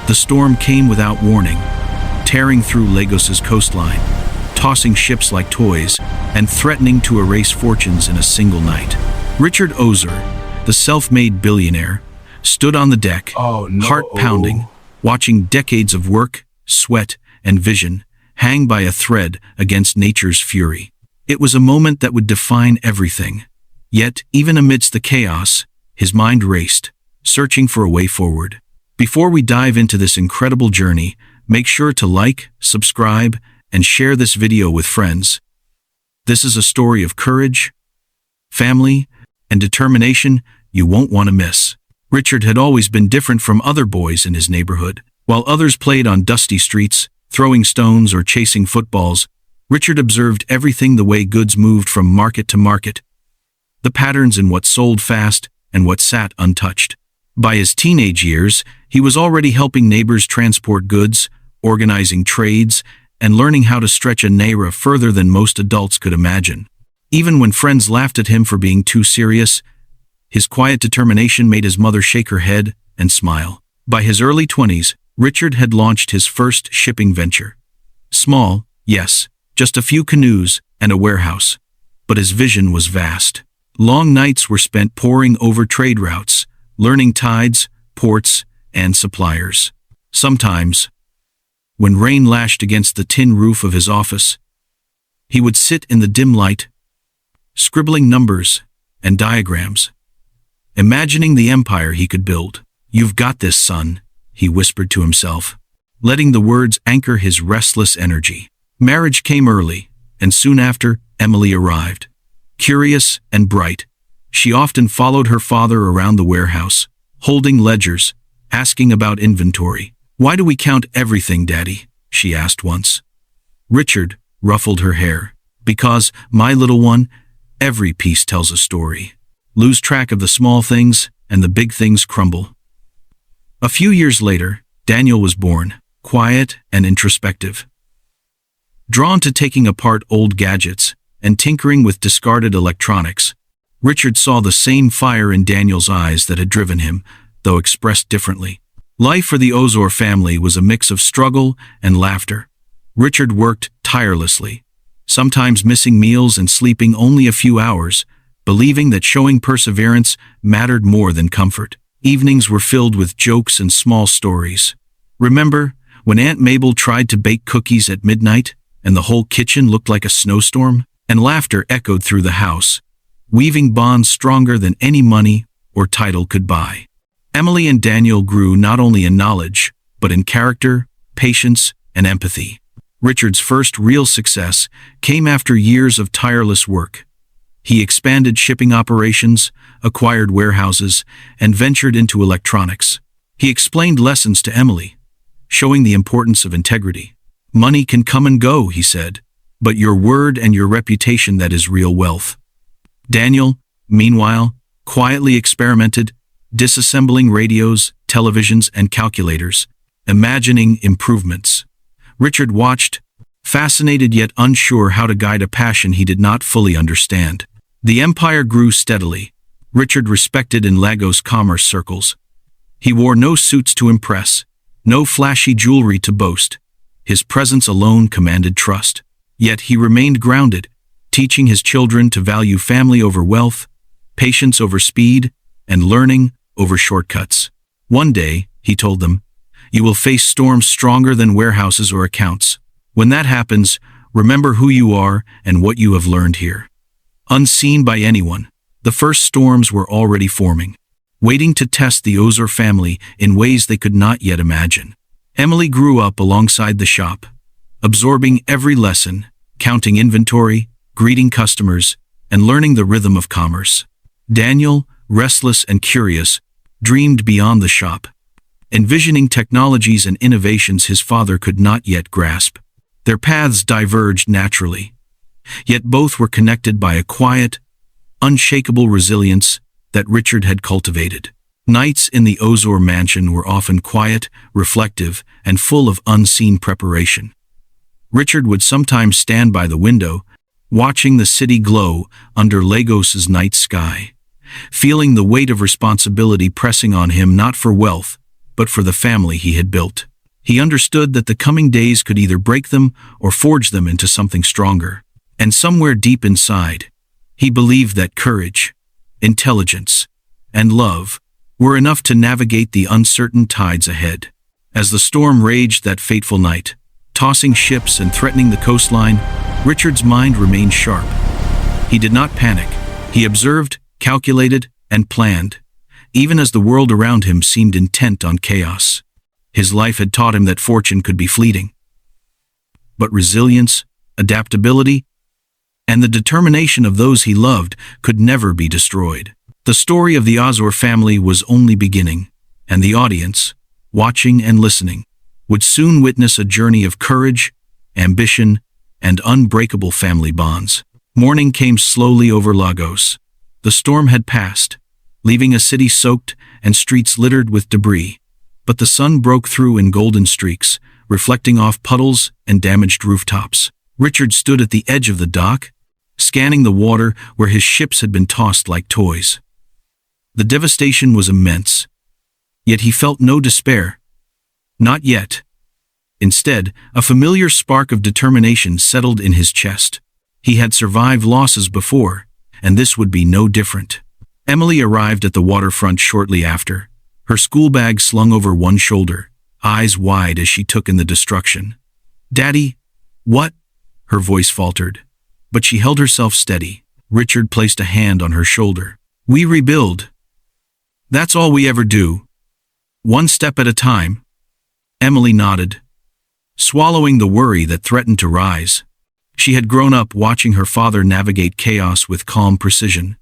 The storm came without warning, tearing through Lagos's coastline, tossing ships like toys, and threatening to erase fortunes in a single night. Richard Ozor, the self-made billionaire, stood on the deck, heart pounding, watching decades of work, sweat, and vision hang by a thread against nature's fury. It was a moment that would define everything. Yet, even amidst the chaos, his mind raced, searching for a way forward. Before we dive into this incredible journey, make sure to like, subscribe, and share this video with friends. This is a story of courage, family, and determination you won't want to miss. Richard had always been different from other boys in his neighborhood. While others played on dusty streets, throwing stones or chasing footballs, Richard observed everything: the way goods moved from market to market, the patterns in what sold fast and what sat untouched. By his teenage years, he was already helping neighbors transport goods, organizing trades, and learning how to stretch a naira further than most adults could imagine. Even when friends laughed at him for being too serious, his quiet determination made his mother shake her head and smile. By his early 20s, Richard had launched his first shipping venture. Small, yes, just a few canoes and a warehouse. But his vision was vast. Long nights were spent poring over trade routes, learning tides, ports, and suppliers. Sometimes, when rain lashed against the tin roof of his office, he would sit in the dim light, scribbling numbers and diagrams, imagining the empire he could build. "You've got this, son," he whispered to himself, letting the words anchor his restless energy. Marriage came early, and soon after, Emily arrived. Curious and bright, she often followed her father around the warehouse, holding ledgers, asking about inventory. "Why do we count everything, Daddy?" she asked once. Richard ruffled her hair. "Because, my little one, every piece tells a story. Lose track of the small things, and the big things crumble." A few years later, Daniel was born, quiet and introspective. Drawn to taking apart old gadgets and tinkering with discarded electronics, Richard saw the same fire in Daniel's eyes that had driven him, though expressed differently. Life for the Ozor family was a mix of struggle and laughter. Richard worked tirelessly, sometimes missing meals and sleeping only a few hours, believing that showing perseverance mattered more than comfort. Evenings were filled with jokes and small stories. "Remember when Aunt Mabel tried to bake cookies at midnight and the whole kitchen looked like a snowstorm?" And laughter echoed through the house, weaving bonds stronger than any money or title could buy. Emily and Daniel grew not only in knowledge, but in character, patience, and empathy. Richard's first real success came after years of tireless work. He expanded shipping operations, acquired warehouses, and ventured into electronics. He explained lessons to Emily, showing the importance of integrity. "Money can come and go," he said, "but your word and your reputation, that is real wealth." Daniel, meanwhile, quietly experimented, disassembling radios, televisions, and calculators, imagining improvements. Richard watched, fascinated yet unsure how to guide a passion he did not fully understand. The empire grew steadily. Richard respected in Lagos commerce circles. He wore no suits to impress, no flashy jewelry to boast. His presence alone commanded trust. Yet he remained grounded, teaching his children to value family over wealth, patience over speed, and learning over shortcuts. One day, he told them, "You will face storms stronger than warehouses or accounts. When that happens, remember who you are and what you have learned here." Unseen by anyone, the first storms were already forming, waiting to test the Ozor family in ways they could not yet imagine. Emily grew up alongside the shop, absorbing every lesson, counting inventory, greeting customers, and learning the rhythm of commerce. Daniel, restless and curious, dreamed beyond the shop, envisioning technologies and innovations his father could not yet grasp. Their paths diverged naturally, yet both were connected by a quiet, unshakable resilience that Richard had cultivated. Nights in the Ozor mansion were often quiet, reflective, and full of unseen preparation. Richard would sometimes stand by the window, watching the city glow under Lagos's night sky, feeling the weight of responsibility pressing on him, not for wealth, but for the family he had built. He understood that the coming days could either break them or forge them into something stronger. And somewhere deep inside, he believed that courage, intelligence, and love were enough to navigate the uncertain tides ahead. As the storm raged that fateful night, tossing ships and threatening the coastline, Richard's mind remained sharp. He did not panic. He observed, calculated, and planned, even as the world around him seemed intent on chaos. His life had taught him that fortune could be fleeting, but resilience, adaptability, and the determination of those he loved could never be destroyed. The story of the Ozor family was only beginning, and the audience, watching and listening, would soon witness a journey of courage, ambition, and unbreakable family bonds. Morning came slowly over Lagos. The storm had passed, leaving a city soaked and streets littered with debris, but the sun broke through in golden streaks, reflecting off puddles and damaged rooftops. Richard stood at the edge of the dock, scanning the water where his ships had been tossed like toys. The devastation was immense, yet he felt no despair. Not yet. Instead, a familiar spark of determination settled in his chest. He had survived losses before, and this would be no different. Emily arrived at the waterfront shortly after, her school bag slung over one shoulder, eyes wide as she took in the destruction. "Daddy, what?" Her voice faltered, but she held herself steady. Richard placed a hand on her shoulder. "We rebuild. That's all we ever do. One step at a time." Emily nodded, swallowing the worry that threatened to rise. She had grown up watching her father navigate chaos with calm precision.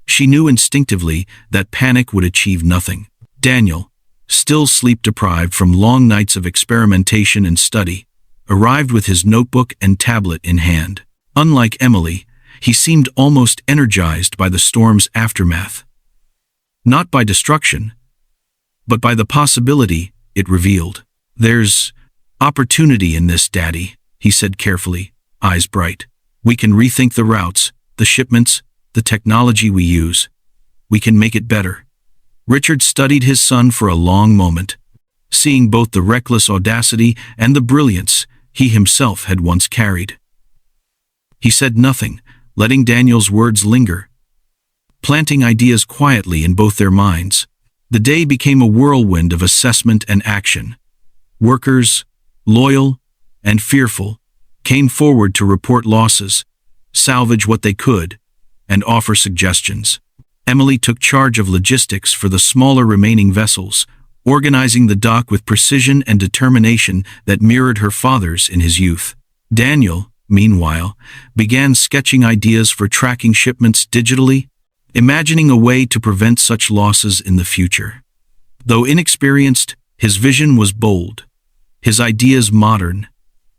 She knew instinctively that panic would achieve nothing. Daniel, still sleep-deprived from long nights of experimentation and study, arrived with his notebook and tablet in hand. Unlike Emily, he seemed almost energized by the storm's aftermath. Not by destruction, but by the possibility it revealed. "There's opportunity in this, Daddy," he said carefully, eyes bright. "We can rethink the routes, the shipments, the technology we use. We can make it better." Richard studied his son for a long moment, seeing both the reckless audacity and the brilliance he himself had once carried. He said nothing, letting Daniel's words linger, planting ideas quietly in both their minds. The day became a whirlwind of assessment and action. Workers, loyal and fearful, came forward to report losses, salvage what they could, and offer suggestions. Emily took charge of logistics for the smaller remaining vessels, organizing the dock with precision and determination that mirrored her father's in his youth. Daniel, meanwhile, began sketching ideas for tracking shipments digitally, imagining a way to prevent such losses in the future. Though inexperienced, his vision was bold, his ideas modern,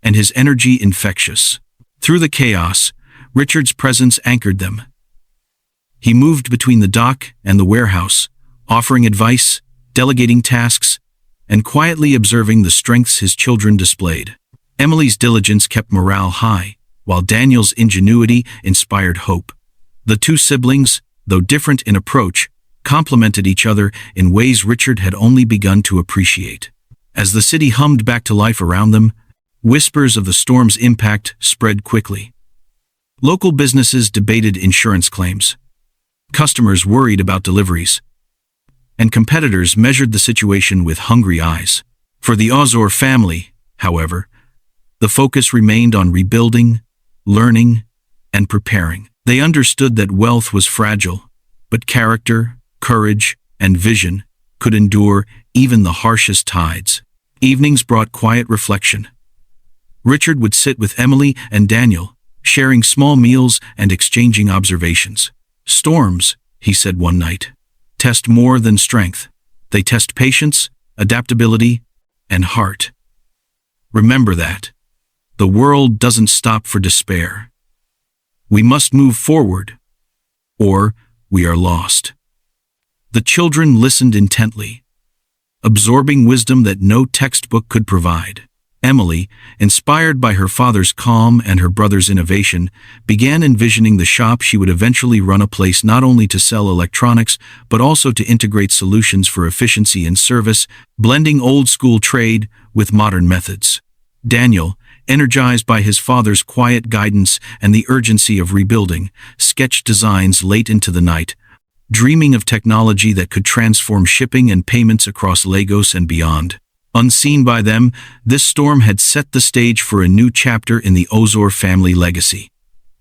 and his energy infectious. Through the chaos, Richard's presence anchored them. He moved between the dock and the warehouse, offering advice, delegating tasks, and quietly observing the strengths his children displayed. Emily's diligence kept morale high, while Daniel's ingenuity inspired hope. The two siblings, though different in approach, complemented each other in ways Richard had only begun to appreciate. As the city hummed back to life around them, whispers of the storm's impact spread quickly. Local businesses debated insurance claims. Customers worried about deliveries, and competitors measured the situation with hungry eyes. For the Ozor family, however, the focus remained on rebuilding, learning, and preparing. They understood that wealth was fragile, but character, courage, and vision could endure even the harshest tides. Evenings brought quiet reflection. Richard would sit with Emily and Daniel, sharing small meals and exchanging observations. "Storms," he said one night, "test more than strength. They test patience, adaptability, and heart. Remember that. The world doesn't stop for despair. We must move forward, or we are lost." The children listened intently, absorbing wisdom that no textbook could provide. Emily, inspired by her father's calm and her brother's innovation, began envisioning the shop she would eventually run, a place not only to sell electronics but also to integrate solutions for efficiency and service, blending old-school trade with modern methods. Daniel, energized by his father's quiet guidance and the urgency of rebuilding, sketched designs late into the night, dreaming of technology that could transform shipping and payments across Lagos and beyond. Unseen by them, this storm had set the stage for a new chapter in the Ozor family legacy.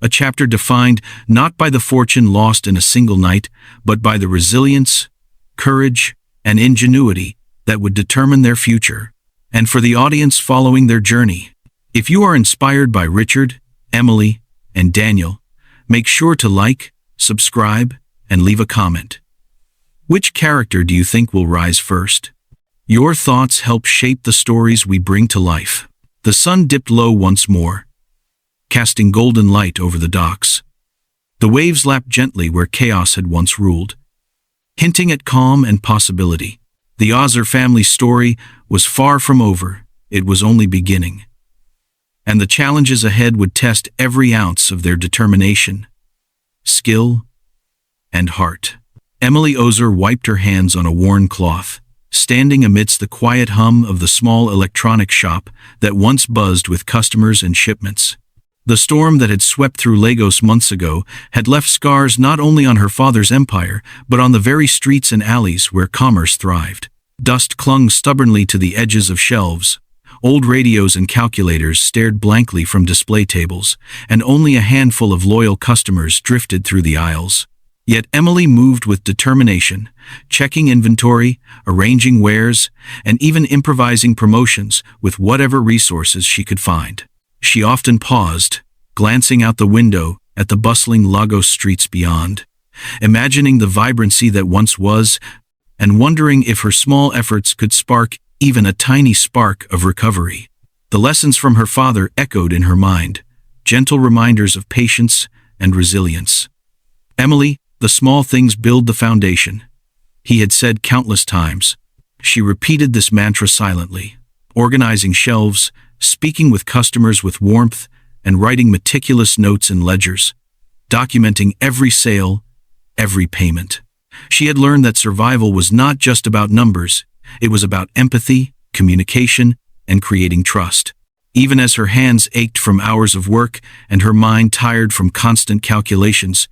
A chapter defined not by the fortune lost in a single night, but by the resilience, courage, and ingenuity that would determine their future. And for the audience following their journey, if you are inspired by Richard, Emily, and Daniel, make sure to like, subscribe, and leave a comment. Which character do you think will rise first? Your thoughts help shape the stories we bring to life. The sun dipped low once more, casting golden light over the docks. The waves lapped gently where chaos had once ruled, hinting at calm and possibility. The Ozor family story was far from over. It was only beginning. And the challenges ahead would test every ounce of their determination, skill, and heart. Emily Ozor wiped her hands on a worn cloth, standing amidst the quiet hum of the small electronic shop that once buzzed with customers and shipments. The storm that had swept through Lagos months ago had left scars not only on her father's empire, but on the very streets and alleys where commerce thrived. Dust clung stubbornly to the edges of shelves. Old radios and calculators stared blankly from display tables, and only a handful of loyal customers drifted through the aisles. Yet Emily moved with determination, checking inventory, arranging wares, and even improvising promotions with whatever resources she could find. She often paused, glancing out the window at the bustling Lagos streets beyond, imagining the vibrancy that once was, and wondering if her small efforts could spark even a tiny spark of recovery. The lessons from her father echoed in her mind, gentle reminders of patience and resilience. Emily, the small things build the foundation, he had said countless times. She repeated this mantra silently, organizing shelves, speaking with customers with warmth, and writing meticulous notes in ledgers, documenting every sale, every payment. She had learned that survival was not just about numbers, it was about empathy, communication, and creating trust. Even as her hands ached from hours of work and her mind tired from constant calculations,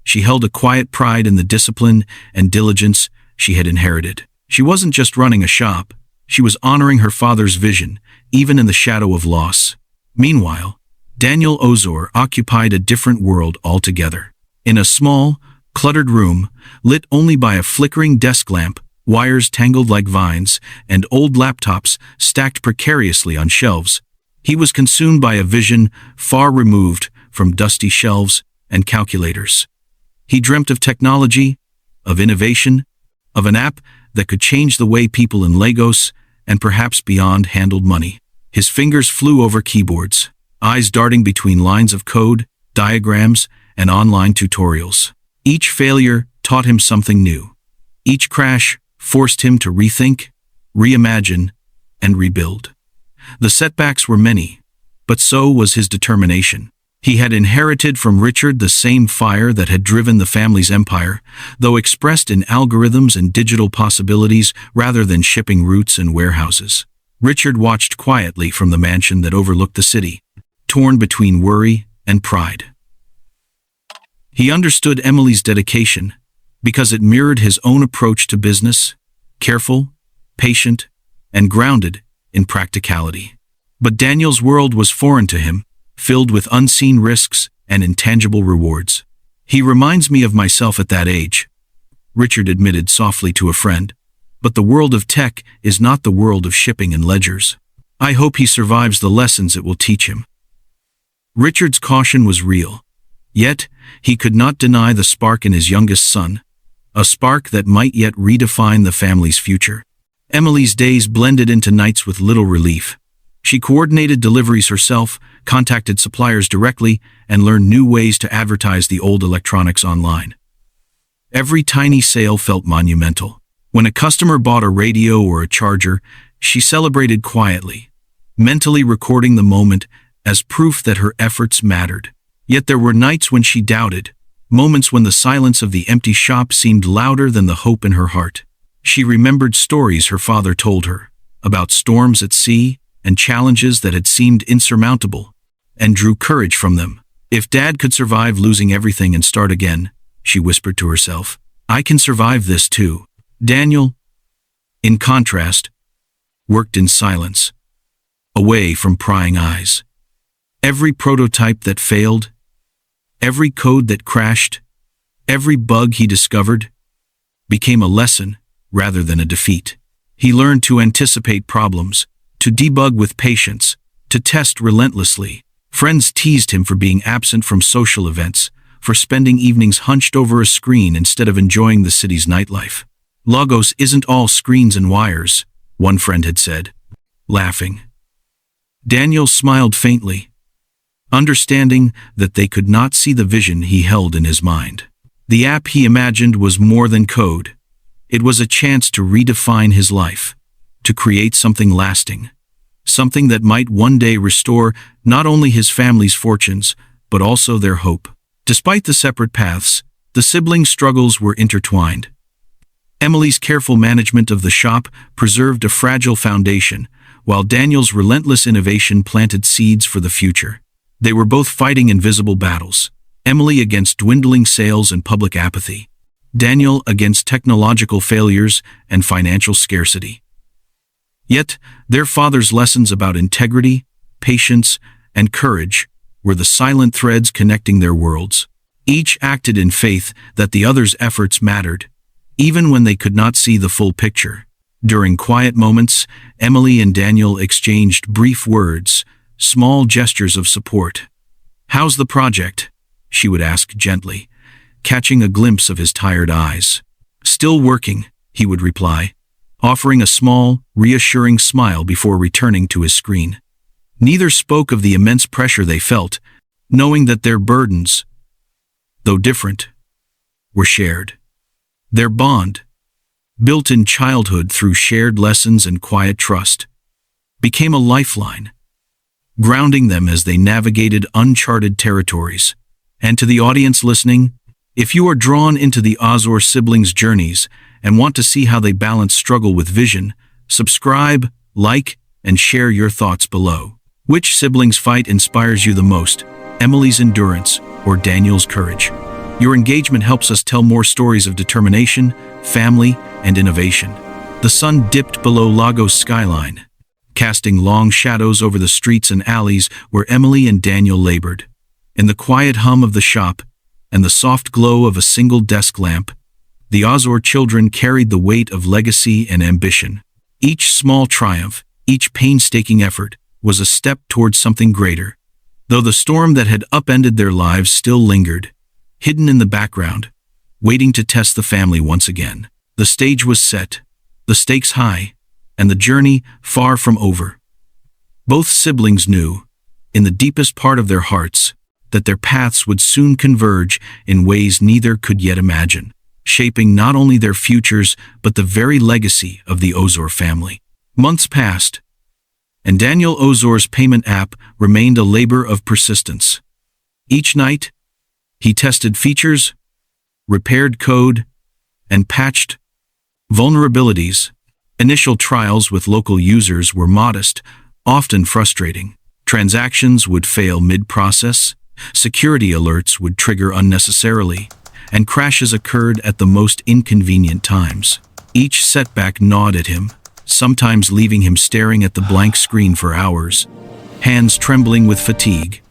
she held a quiet pride in the discipline and diligence she had inherited. She wasn't just running a shop, she was honoring her father's vision, even in the shadow of loss. Meanwhile, Daniel Ozor occupied a different world altogether. In a small, cluttered room, lit only by a flickering desk lamp, wires tangled like vines, and old laptops stacked precariously on shelves, he was consumed by a vision far removed from dusty shelves and calculators. He dreamt of technology, of innovation, of an app that could change the way people in Lagos and perhaps beyond handled money. His fingers flew over keyboards, eyes darting between lines of code, diagrams, and online tutorials. Each failure taught him something new. Each crash forced him to rethink, reimagine, and rebuild. The setbacks were many, but so was his determination. He had inherited from Richard the same fire that had driven the family's empire, though expressed in algorithms and digital possibilities rather than shipping routes and warehouses. Richard watched quietly from the mansion that overlooked the city, torn between worry and pride. He understood Emily's dedication because it mirrored his own approach to business, careful, patient, and grounded in practicality. But Daniel's world was foreign to him, filled with unseen risks and intangible rewards. He reminds me of myself at that age, Richard admitted softly to a friend, but the world of tech is not the world of shipping and ledgers. I hope he survives the lessons it will teach him. Richard's caution was real, yet he could not deny the spark in his youngest son, a spark that might yet redefine the family's future. Emily's days blended into nights with little relief. She coordinated deliveries herself, contacted suppliers directly, and learned new ways to advertise the old electronics online. Every tiny sale felt monumental. When a customer bought a radio or a charger, she celebrated quietly, mentally recording the moment as proof that her efforts mattered. Yet there were nights when she doubted, moments when the silence of the empty shop seemed louder than the hope in her heart. She remembered stories her father told her, about storms at sea and challenges that had seemed insurmountable, and drew courage from them. If Dad could survive losing everything and start again, she whispered to herself, I can survive this too. Daniel, in contrast, worked in silence, away from prying eyes. Every prototype that failed, every code that crashed, every bug he discovered, became a lesson rather than a defeat. He learned to anticipate problems, to debug with patience, to test relentlessly. Friends teased him for being absent from social events, for spending evenings hunched over a screen instead of enjoying the city's nightlife. Lagos isn't all screens and wires, one friend had said, laughing. Daniel smiled faintly, understanding that they could not see the vision he held in his mind. The app he imagined was more than code. It was a chance to redefine his life, to create something lasting, something that might one day restore not only his family's fortunes, but also their hope. Despite the separate paths, the siblings' struggles were intertwined. Emily's careful management of the shop preserved a fragile foundation, while Daniel's relentless innovation planted seeds for the future. They were both fighting invisible battles, Emily against dwindling sales and public apathy, Daniel against technological failures and financial scarcity. Yet, their father's lessons about integrity, patience, and courage were the silent threads connecting their worlds. Each acted in faith that the other's efforts mattered, even when they could not see the full picture. During quiet moments, Emily and Daniel exchanged brief words, small gestures of support. "How's the project?" she would ask gently, catching a glimpse of his tired eyes. "Still working," he would reply, offering a small, reassuring smile before returning to his screen. Neither spoke of the immense pressure they felt, knowing that their burdens, though different, were shared. Their bond, built in childhood through shared lessons and quiet trust, became a lifeline, grounding them as they navigated uncharted territories. And to the audience listening, if you are drawn into the Ozor siblings' journeys and want to see how they balance struggle with vision, subscribe, like, and share your thoughts below. Which siblings' fight inspires you the most, Emily's endurance or Daniel's courage? Your engagement helps us tell more stories of determination, family, and innovation. The sun dipped below Lagos' skyline, casting long shadows over the streets and alleys where Emily and Daniel labored. In the quiet hum of the shop and the soft glow of a single desk lamp, the Ozor children carried the weight of legacy and ambition. Each small triumph, each painstaking effort, was a step towards something greater. Though the storm that had upended their lives still lingered, hidden in the background, waiting to test the family once again. The stage was set, the stakes high, and the journey far from over. Both siblings knew, in the deepest part of their hearts, that their paths would soon converge in ways neither could yet imagine, shaping not only their futures but the very legacy of the Ozor family. Months passed, and Daniel Ozor's payment app remained a labor of persistence. Each night, he tested features, repaired code, and patched vulnerabilities. Initial trials with local users were modest, often frustrating. Transactions would fail mid-process, security alerts would trigger unnecessarily, and crashes occurred at the most inconvenient times. Each setback gnawed at him, sometimes leaving him staring at the blank screen for hours, hands trembling with fatigue.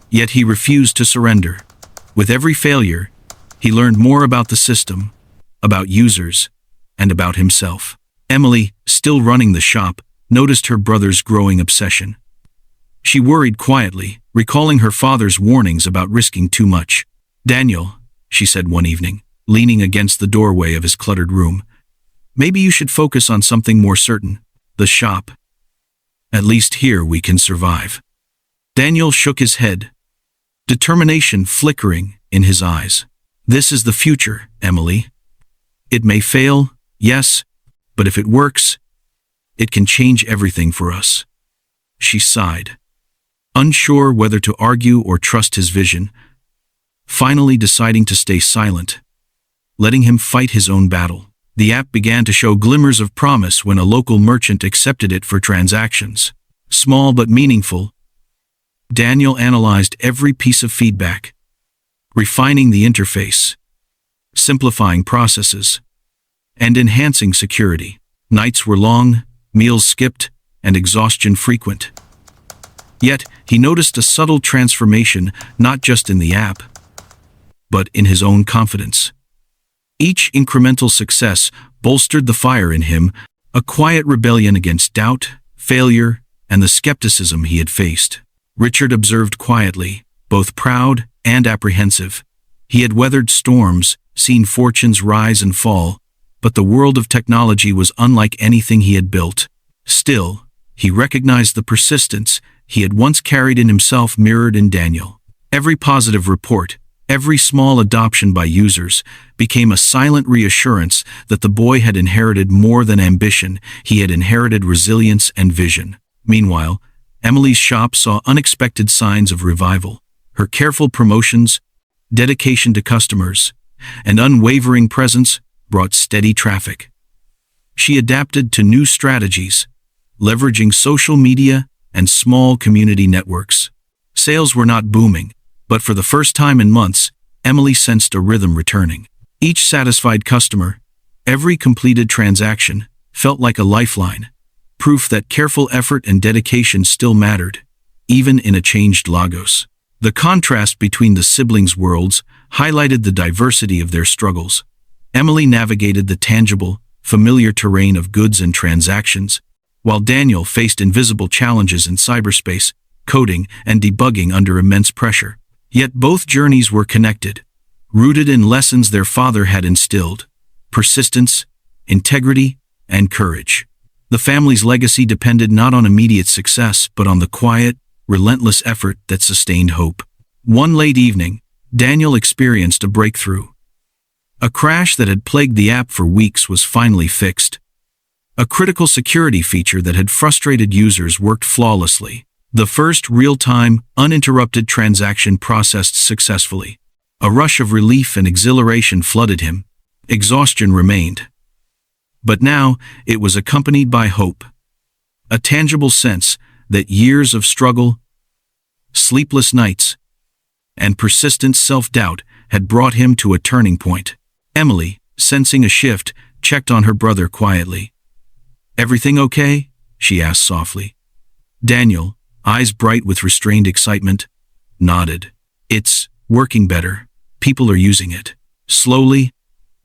Yet he refused to surrender. With every failure, he learned more about the system, about users, and about himself. Emily, still running the shop, noticed her brother's growing obsession. She worried quietly, recalling her father's warnings about risking too much. "Daniel," she said one evening, leaning against the doorway of his cluttered room, "maybe you should focus on something more certain, the shop. At least here we can survive." Daniel shook his head, determination flickering in his eyes. "This is the future, Emily. It may fail, yes, but if it works, it can change everything for us." She sighed, unsure whether to argue or trust his vision, finally deciding to stay silent, letting him fight his own battle. The app began to show glimmers of promise when a local merchant accepted it for transactions. Small but meaningful, Daniel analyzed every piece of feedback, refining the interface, simplifying processes, and enhancing security. Nights were long, meals skipped, and exhaustion frequent. Yet, he noticed a subtle transformation not just in the app, but in his own confidence. Each incremental success bolstered the fire in him, a quiet rebellion against doubt, failure, and the skepticism he had faced. Richard observed quietly, both proud and apprehensive. He had weathered storms, seen fortunes rise and fall, but the world of technology was unlike anything he had built. Still, he recognized the persistence he had once carried in himself mirrored in Daniel. Every positive report, every small adoption by users, became a silent reassurance that the boy had inherited more than ambition. He had inherited resilience and vision. Meanwhile, Emily's shop saw unexpected signs of revival. Her careful promotions, dedication to customers, and unwavering presence brought steady traffic. She adapted to new strategies, leveraging social media and small community networks. Sales were not booming, but for the first time in months, Emily sensed a rhythm returning. Each satisfied customer, every completed transaction, felt like a lifeline, proof that careful effort and dedication still mattered, even in a changed Lagos. The contrast between the siblings' worlds highlighted the diversity of their struggles. Emily navigated the tangible, familiar terrain of goods and transactions, while Daniel faced invisible challenges in cyberspace, coding, and debugging under immense pressure. Yet both journeys were connected, rooted in lessons their father had instilled: persistence, integrity, and courage. The family's legacy depended not on immediate success, but on the quiet, relentless effort that sustained hope. One late evening, Daniel experienced a breakthrough. A crash that had plagued the app for weeks was finally fixed. A critical security feature that had frustrated users worked flawlessly. The first real-time, uninterrupted transaction processed successfully. A rush of relief and exhilaration flooded him. Exhaustion remained. But now, it was accompanied by hope. A tangible sense that years of struggle, sleepless nights, and persistent self-doubt had brought him to a turning point. Emily, sensing a shift, checked on her brother quietly. "Everything okay?" she asked softly. Daniel, eyes bright with restrained excitement, nodded. "It's working better. People are using it. Slowly,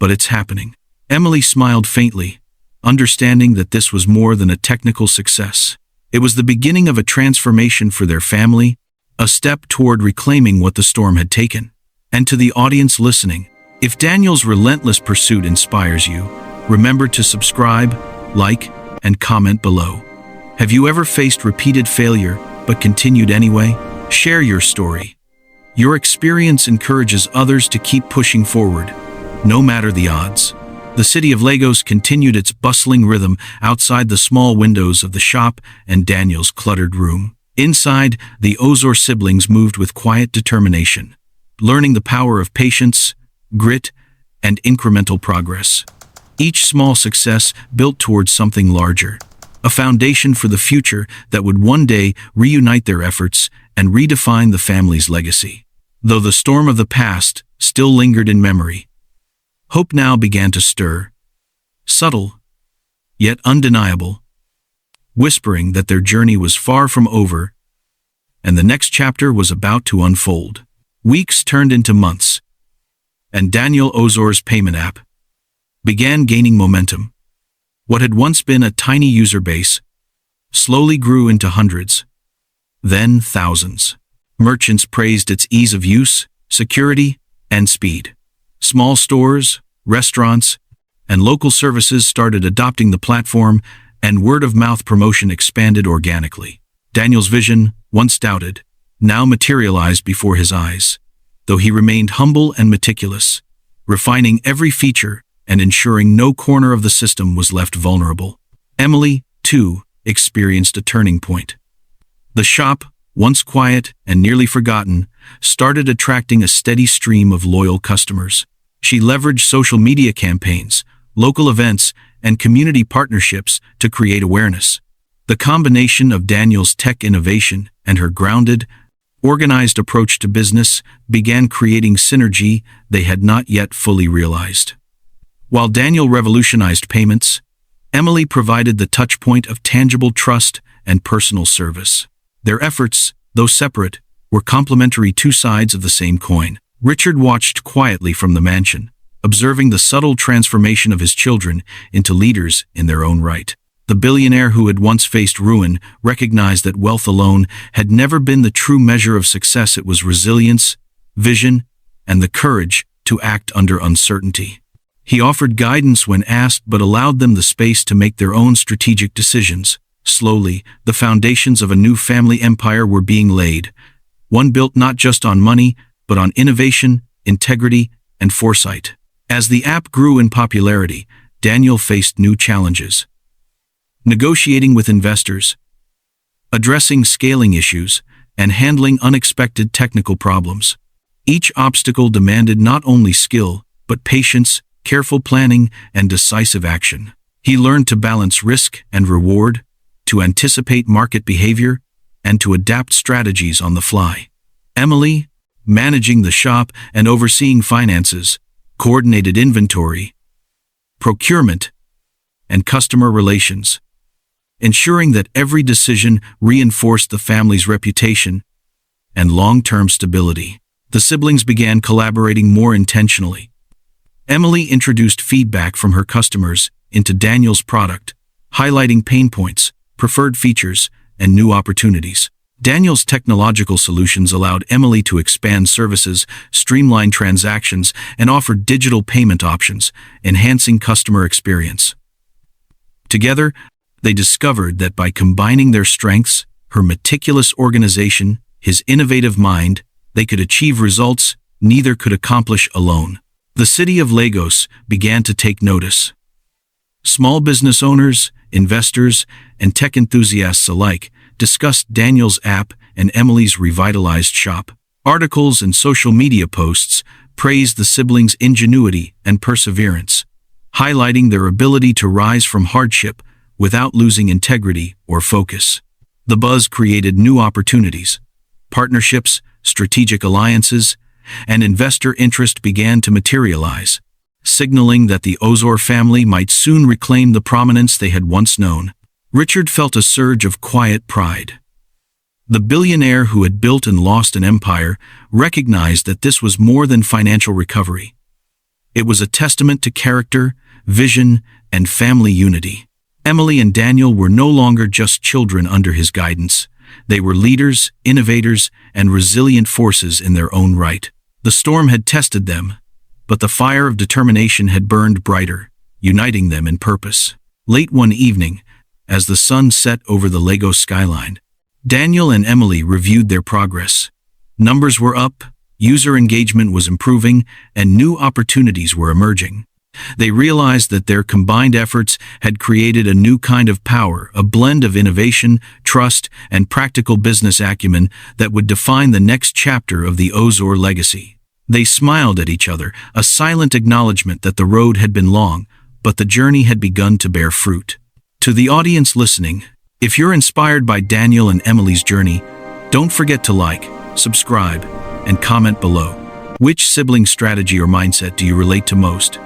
but it's happening." Emily smiled faintly, understanding that this was more than a technical success. It was the beginning of a transformation for their family, a step toward reclaiming what the storm had taken. And to the audience listening, if Daniel's relentless pursuit inspires you, remember to subscribe, like, and comment below. Have you ever faced repeated failure but continued anyway? Share your story. Your experience encourages others to keep pushing forward, no matter the odds. The city of Lagos continued its bustling rhythm outside the small windows of the shop and Daniel's cluttered room. Inside, the Ozor siblings moved with quiet determination, learning the power of patience, grit, and incremental progress. Each small success built towards something larger, a foundation for the future that would one day reunite their efforts and redefine the family's legacy. Though the storm of the past still lingered in memory, hope now began to stir, subtle, yet undeniable, whispering that their journey was far from over, and the next chapter was about to unfold. Weeks turned into months, and Daniel Ozor's payment app began gaining momentum. What had once been a tiny user base slowly grew into hundreds, then thousands. Merchants praised its ease of use, security, and speed. Small stores, restaurants, and local services started adopting the platform, and word-of-mouth promotion expanded organically. Daniel's vision, once doubted, now materialized before his eyes, though he remained humble and meticulous, refining every feature and ensuring no corner of the system was left vulnerable. Emily, too, experienced a turning point. The shop, once quiet and nearly forgotten, started attracting a steady stream of loyal customers. She leveraged social media campaigns, local events, and community partnerships to create awareness. The combination of Daniel's tech innovation and her grounded, organized approach to business began creating synergy they had not yet fully realized. While Daniel revolutionized payments, Emily provided the touchpoint of tangible trust and personal service. Their efforts, though separate, were complementary two sides of the same coin. Richard watched quietly from the mansion, observing the subtle transformation of his children into leaders in their own right. The billionaire who had once faced ruin recognized that wealth alone had never been the true measure of success. It was resilience, vision, and the courage to act under uncertainty. He offered guidance when asked but allowed them the space to make their own strategic decisions. Slowly, the foundations of a new family empire were being laid, one built not just on money, but on innovation, integrity, and foresight. As the app grew in popularity, Daniel faced new challenges. Negotiating with investors, addressing scaling issues, and handling unexpected technical problems. Each obstacle demanded not only skill, but patience, careful planning, and decisive action. He learned to balance risk and reward, to anticipate market behavior, and to adapt strategies on the fly. Emily, managing the shop and overseeing finances, coordinated inventory, procurement, and customer relations, ensuring that every decision reinforced the family's reputation and long-term stability. The siblings began collaborating more intentionally. Emily introduced feedback from her customers into Daniel's product, highlighting pain points, preferred features, and new opportunities. Daniel's technological solutions allowed Emily to expand services, streamline transactions, and offer digital payment options, enhancing customer experience. Together, they discovered that by combining their strengths, her meticulous organization, his innovative mind, they could achieve results neither could accomplish alone. The city of Lagos began to take notice. Small business owners, investors, and tech enthusiasts alike discussed Daniel's app and Emily's revitalized shop. Articles and social media posts praised the siblings' ingenuity and perseverance, highlighting their ability to rise from hardship without losing integrity or focus. The buzz created new opportunities. Partnerships, strategic alliances, and investor interest began to materialize, signaling that the Ozor family might soon reclaim the prominence they had once known. Richard felt a surge of quiet pride. The billionaire who had built and lost an empire recognized that this was more than financial recovery. It was a testament to character, vision, and family unity. Emily and Daniel were no longer just children under his guidance. They were leaders, innovators, and resilient forces in their own right. The storm had tested them, but the fire of determination had burned brighter, uniting them in purpose. Late one evening, as the sun set over the Lagos skyline, Daniel and Emily reviewed their progress. Numbers were up, user engagement was improving, and new opportunities were emerging. They realized that their combined efforts had created a new kind of power, a blend of innovation, trust, and practical business acumen that would define the next chapter of the Ozor legacy. They smiled at each other, a silent acknowledgement that the road had been long, but the journey had begun to bear fruit. To the audience listening, if you're inspired by Daniel and Emily's journey, don't forget to like, subscribe, and comment below. Which sibling strategy or mindset do you relate to most?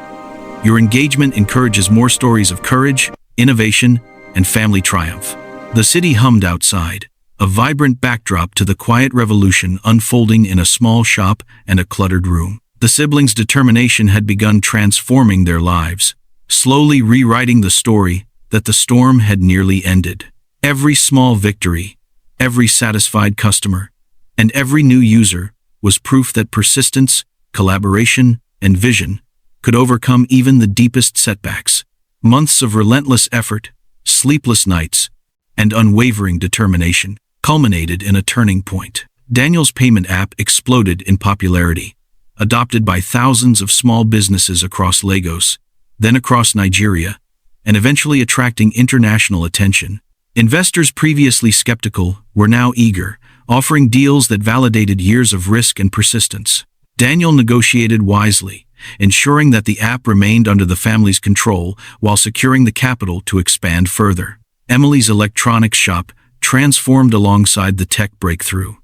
Your engagement encourages more stories of courage, innovation, and family triumph. The city hummed outside, a vibrant backdrop to the quiet revolution unfolding in a small shop and a cluttered room. The siblings' determination had begun transforming their lives, slowly rewriting the story that the storm had nearly ended. Every small victory, every satisfied customer, and every new user was proof that persistence, collaboration, and vision could overcome even the deepest setbacks. Months of relentless effort, sleepless nights, and unwavering determination culminated in a turning point. Daniel's payment app exploded in popularity, adopted by thousands of small businesses across Lagos, then across Nigeria, and eventually attracting international attention. Investors previously skeptical were now eager, offering deals that validated years of risk and persistence. Daniel negotiated wisely, ensuring that the app remained under the family's control while securing the capital to expand further. Emily's electronics shop transformed alongside the tech breakthrough.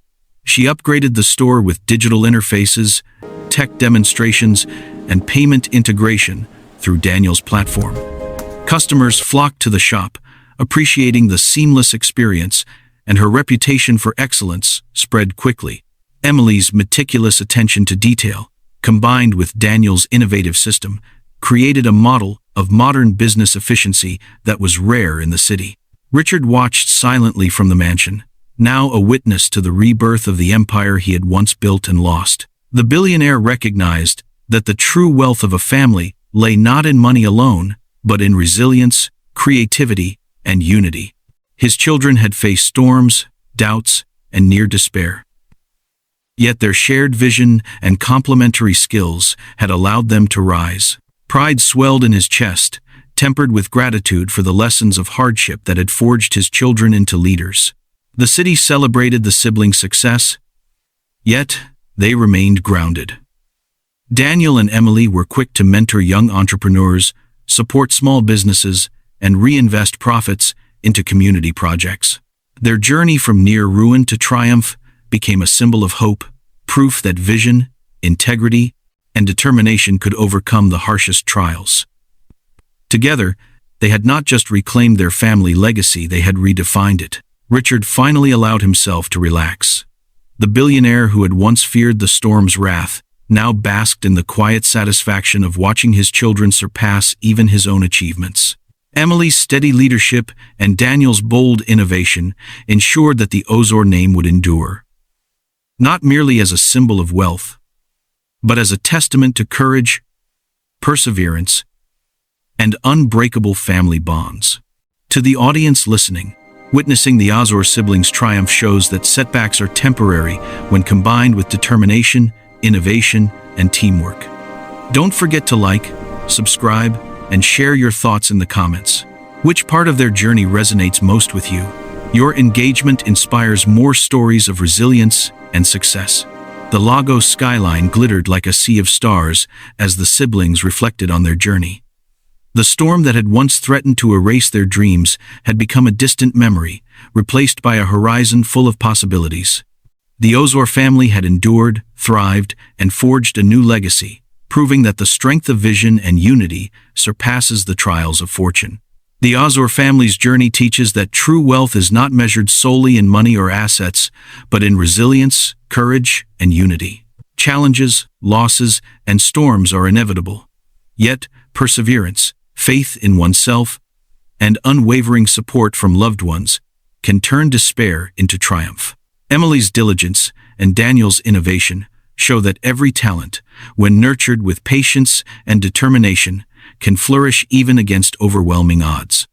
She upgraded the store with digital interfaces, tech demonstrations, and payment integration through Daniel's platform. Customers flocked to the shop, appreciating the seamless experience, and her reputation for excellence spread quickly. Emily's meticulous attention to detail, combined with Daniel's innovative system, created a model of modern business efficiency that was rare in the city. Richard watched silently from the mansion, now a witness to the rebirth of the empire he had once built and lost. The billionaire recognized that the true wealth of a family lay not in money alone, but in resilience, creativity, and unity. His children had faced storms, doubts, and near despair. Yet their shared vision and complementary skills had allowed them to rise. Pride swelled in his chest, tempered with gratitude for the lessons of hardship that had forged his children into leaders. The city celebrated the siblings' success, yet they remained grounded. Daniel and Emily were quick to mentor young entrepreneurs, support small businesses, and reinvest profits into community projects. Their journey from near ruin to triumph became a symbol of hope, proof that vision, integrity, and determination could overcome the harshest trials. Together, they had not just reclaimed their family legacy, they had redefined it. Richard finally allowed himself to relax. The billionaire who had once feared the storm's wrath now basked in the quiet satisfaction of watching his children surpass even his own achievements. Emily's steady leadership and Daniel's bold innovation ensured that the Ozor name would endure, not merely as a symbol of wealth, but as a testament to courage, perseverance, and unbreakable family bonds. To the audience listening, witnessing the Ozor siblings' triumph shows that setbacks are temporary when combined with determination, innovation, and teamwork. Don't forget to like, subscribe, and share your thoughts in the comments. Which part of their journey resonates most with you? Your engagement inspires more stories of resilience and success. The Lagos skyline glittered like a sea of stars as the siblings reflected on their journey. The storm that had once threatened to erase their dreams had become a distant memory, replaced by a horizon full of possibilities. The Ozor family had endured, thrived, and forged a new legacy, proving that the strength of vision and unity surpasses the trials of fortune. The Ozor family's journey teaches that true wealth is not measured solely in money or assets, but in resilience, courage, and unity. Challenges, losses, and storms are inevitable. Yet, perseverance, faith in oneself, and unwavering support from loved ones can turn despair into triumph. Emily's diligence and Daniel's innovation show that every talent, when nurtured with patience and determination, can flourish even against overwhelming odds.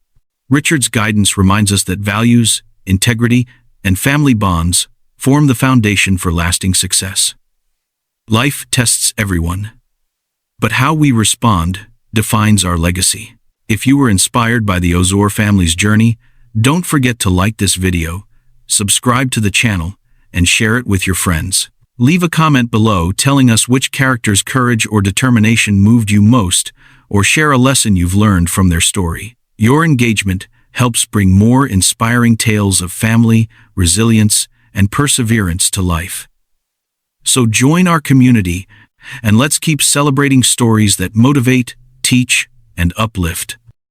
Richard's guidance reminds us that values, integrity, and family bonds form the foundation for lasting success. Life tests everyone, but how we respond defines our legacy. If you were inspired by the Ozor family's journey, don't forget to like this video, subscribe to the channel, and share it with your friends. Leave a comment below telling us which character's courage or determination moved you most, or share a lesson you've learned from their story. Your engagement helps bring more inspiring tales of family, resilience, and perseverance to life. So join our community, and let's keep celebrating stories that motivate, teach, and uplift.